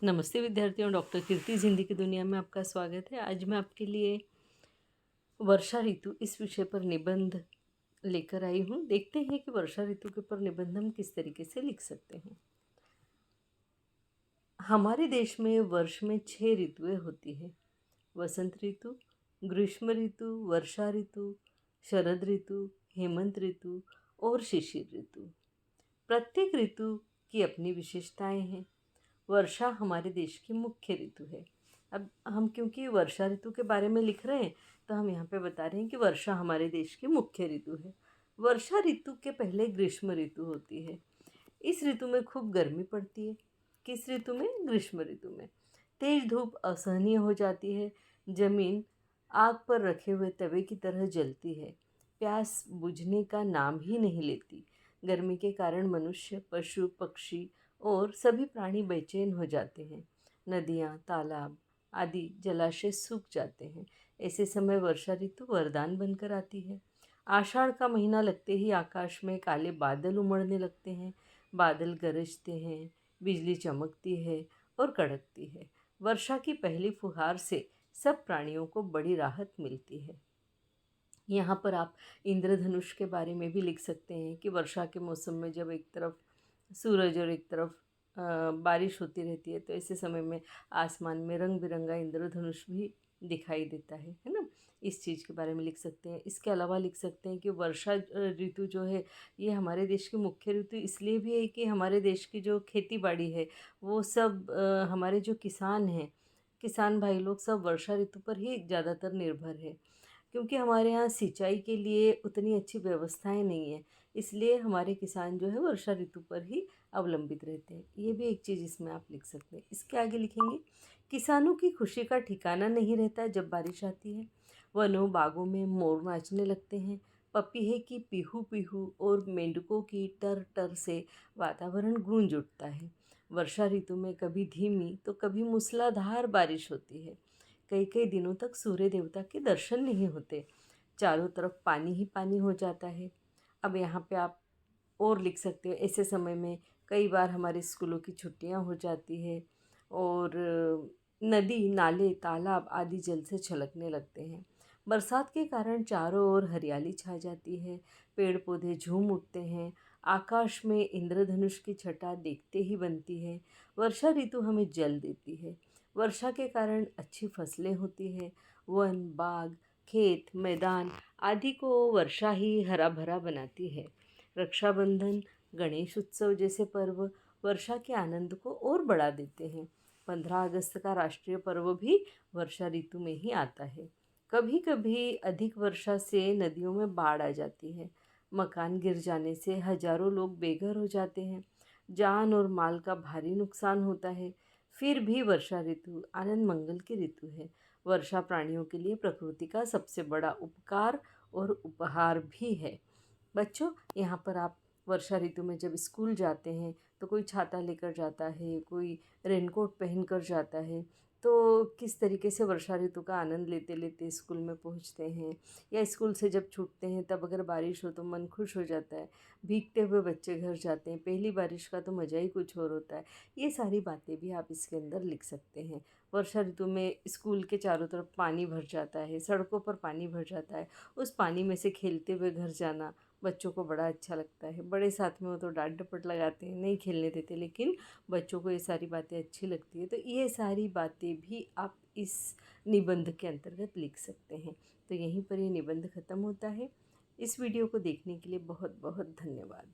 नमस्ते विद्यार्थियों, डॉक्टर कीर्ति जिंदगी की दुनिया में आपका स्वागत है। आज मैं आपके लिए वर्षा ऋतु इस विषय पर निबंध लेकर आई हूँ। देखते हैं कि वर्षा ऋतु के ऊपर निबंध हम किस तरीके से लिख सकते हैं। हमारे देश में वर्ष में 6 ऋतुएं होती है। वसंत ऋतु, ग्रीष्म ऋतु, वर्षा ऋतु, शरद ऋतु, हेमंत ऋतु और शिशिर ऋतु। प्रत्येक ऋतु की अपनी विशेषताएं हैं। वर्षा हमारे देश की मुख्य ऋतु है। अब हम क्योंकि वर्षा ऋतु के बारे में लिख रहे हैं तो हम यहाँ पे बता रहे हैं कि वर्षा हमारे देश की मुख्य ऋतु है। वर्षा ऋतु के पहले ग्रीष्म ऋतु होती है। इस ऋतु में खूब गर्मी पड़ती है। किस ऋतु में? ग्रीष्म ऋतु में। तेज धूप असहनीय हो जाती है। जमीन आग पर रखे हुए तवे की तरह जलती है। प्यास बुझने का नाम ही नहीं लेती। गर्मी के कारण मनुष्य, पशु, पक्षी और सभी प्राणी बेचैन हो जाते हैं। नदियाँ, तालाब आदि जलाशय सूख जाते हैं। ऐसे समय वर्षा ऋतु वरदान बनकर आती है। आषाढ़ का महीना लगते ही आकाश में काले बादल उमड़ने लगते हैं। बादल गरजते हैं, बिजली चमकती है और कड़कती है। वर्षा की पहली फुहार से सब प्राणियों को बड़ी राहत मिलती है। यहाँ पर आप इंद्रधनुष के बारे में भी लिख सकते हैं कि वर्षा के मौसम में जब एक तरफ सूरज और एक तरफ बारिश होती रहती है तो ऐसे समय में आसमान में रंग बिरंगा इंद्रधनुष भी दिखाई देता है ना। इस चीज़ के बारे में लिख सकते हैं। इसके अलावा लिख सकते हैं कि वर्षा ऋतु जो है ये हमारे देश की मुख्य ऋतु इसलिए भी है कि हमारे देश की जो खेती बाड़ी है वो सब हमारे जो किसान हैं, किसान भाई लोग सब वर्षा ऋतु पर ही ज़्यादातर निर्भर है। क्योंकि हमारे यहाँ सिंचाई के लिए उतनी अच्छी व्यवस्थाएं नहीं है, इसलिए हमारे किसान जो है वर्षा ऋतु पर ही अवलंबित रहते हैं। ये भी एक चीज़ इसमें आप लिख सकते हैं। इसके आगे लिखेंगे, किसानों की खुशी का ठिकाना नहीं रहता जब बारिश आती है। वनों बागों में मोर नाचने लगते हैं। पपीहे की पीहू पीहू और मेंढकों की टर टर से वातावरण गूंज उठता है। वर्षा ऋतु में कभी धीमी तो कभी मूसलाधार बारिश होती है। कई कई दिनों तक सूर्य देवता के दर्शन नहीं होते। चारों तरफ पानी ही पानी हो जाता है। अब यहाँ पे आप और लिख सकते हो, ऐसे समय में कई बार हमारे स्कूलों की छुट्टियाँ हो जाती है और नदी, नाले, तालाब आदि जल से छलकने लगते हैं। बरसात के कारण चारों ओर हरियाली छा जाती है। पेड़ पौधे झूम उठते हैं। आकाश में इंद्रधनुष की छटा देखते ही बनती है। वर्षा ऋतु हमें जल देती है। वर्षा के कारण अच्छी फसलें होती है। वन, बाग, खेत, मैदान आदि को वर्षा ही हरा भरा बनाती है। रक्षाबंधन, गणेश उत्सव जैसे पर्व वर्षा के आनंद को और बढ़ा देते हैं। 15 अगस्त का राष्ट्रीय पर्व भी वर्षा ऋतु में ही आता है। कभी कभी अधिक वर्षा से नदियों में बाढ़ आ जाती है। मकान गिर जाने से हजारों लोग बेघर हो जाते हैं। जान और माल का भारी नुकसान होता है। फिर भी वर्षा ऋतु आनंद मंगल की ऋतु है। वर्षा प्राणियों के लिए प्रकृति का सबसे बड़ा उपकार और उपहार भी है। बच्चों, यहाँ पर आप वर्षा ऋतु में जब स्कूल जाते हैं तो कोई छाता लेकर जाता है, कोई रेनकोट पहन कर जाता है। तो किस तरीके से वर्षा ऋतु का आनंद लेते लेते स्कूल में पहुँचते हैं, या स्कूल से जब छूटते हैं तब अगर बारिश हो तो मन खुश हो जाता है। भीगते हुए बच्चे घर जाते हैं, पहली बारिश का तो मज़ा ही कुछ और होता है। ये सारी बातें भी आप इसके अंदर लिख सकते हैं। वर्षा ऋतु में स्कूल के चारों तरफ पानी भर जाता है, सड़कों पर पानी भर जाता है। उस पानी में से खेलते हुए घर जाना बच्चों को बड़ा अच्छा लगता है। बड़े साथ में हो तो डांट डपट लगाते हैं, नहीं खेलने देते, लेकिन बच्चों को ये सारी बातें अच्छी लगती है। तो ये सारी बातें भी आप इस निबंध के अंतर्गत लिख सकते हैं। तो यहीं पर ये निबंध ख़त्म होता है। इस वीडियो को देखने के लिए बहुत बहुत धन्यवाद।